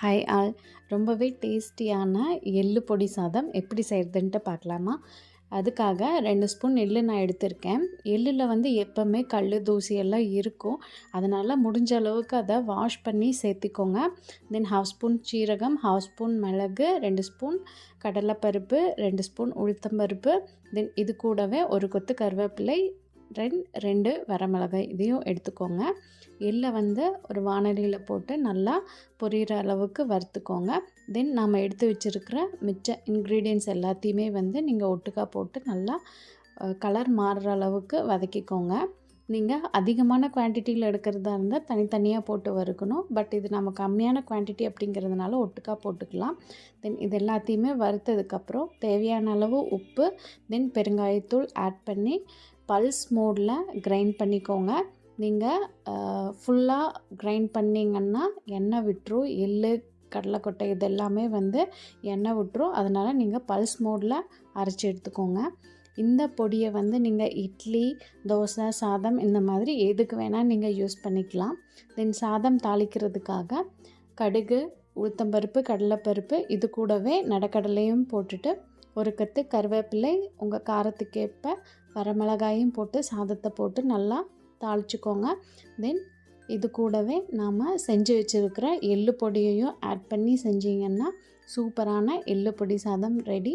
Hi all. ரொம்பவே டேஸ்டியான எள்ளு பொடி சாதம் எப்படி செய்கிறதுன்ட்டு பார்க்கலாமா? அதுக்காக 2 ஸ்பூன் எள்ளு நான் எடுத்திருக்கேன். எள்ளில் வந்து எப்போவுமே கல் தூசி எல்லாம் இருக்கும். அதனால் முடிஞ்ச அளவுக்கு அதை வாஷ் பண்ணி சேர்த்திக்கோங்க. தென் 1/2 ஸ்பூன் சீரகம், 1/2 ஸ்பூன் மிளகு, 2 ஸ்பூன் கடலைப்பருப்பு, 2 ஸ்பூன் உளுத்தம்பருப்பு, தென் இது கூடவே ஒரு கொத்து கருவேப்பிலை, 2 வரமிளகாய் இதையும் எடுத்துக்கோங்க. எள்ளை வந்து ஒரு வாணலியில் போட்டு நல்லா பொரியிற அளவுக்கு வறுத்துக்கோங்க. தென் நாம் எடுத்து வச்சுருக்கிற மிச்ச இன்க்ரீடியன்ட்ஸ் எல்லாத்தையுமே வந்து நீங்கள் ஒட்டுக்கா போட்டு நல்லா கலர் மாறுற அளவுக்கு வதக்கிக்கோங்க. நீங்கள் அதிகமான குவான்டிட்டியில் எடுக்கிறதா இருந்தால் தனித்தனியாக போட்டு வறுக்கணும். பட் இது நம்ம கம்மியான குவான்டிட்டி அப்படிங்கிறதுனால ஒட்டுக்கா போட்டுக்கலாம். தென் இது எல்லாத்தையுமே வறுத்ததுக்கப்புறம் தேவையான அளவு உப்பு, தென் பெருங்காயத்தூள் ஆட் பண்ணி பல்ஸ் மோடில் கிரைண்ட் பண்ணிக்கோங்க. நீங்கள் ஃபுல்லாக கிரைண்ட் பண்ணிங்கன்னா எண்ணெய் விட்டுரும். எள்ளு, கடலைக்கொட்டை இது எல்லாமே வந்து எண்ணெய் விட்டுரும். அதனால் நீங்கள் பல்ஸ் மோடில் அரைச்சி எடுத்துக்கோங்க. இந்த பொடியை வந்து நீங்கள் இட்லி, தோசை, சாதம் இந்த மாதிரி எதுக்கு வேணால் நீங்கள் யூஸ் பண்ணிக்கலாம். தென் சாதம் தாளிக்கிறதுக்காக கடுகு, உளுத்தம்பருப்பு, கடலைப்பருப்பு இது கூடவே நடக்கடலையும் போட்டுட்டு ஒரு கத்து கருவேப்பிலை, உங்கள் காரத்துக்கேற்ப வரமிளகாயும் போட்டு சாதத்தை போட்டு நல்லா தாளிச்சுக்கோங்க. தென் இது கூடவே நாம் செஞ்சு வச்சுருக்கிற எள்ளு பொடியையும் ஆட் பண்ணி செஞ்சிங்கன்னா சூப்பரான எள்ளு பொடி சாதம் ரெடி.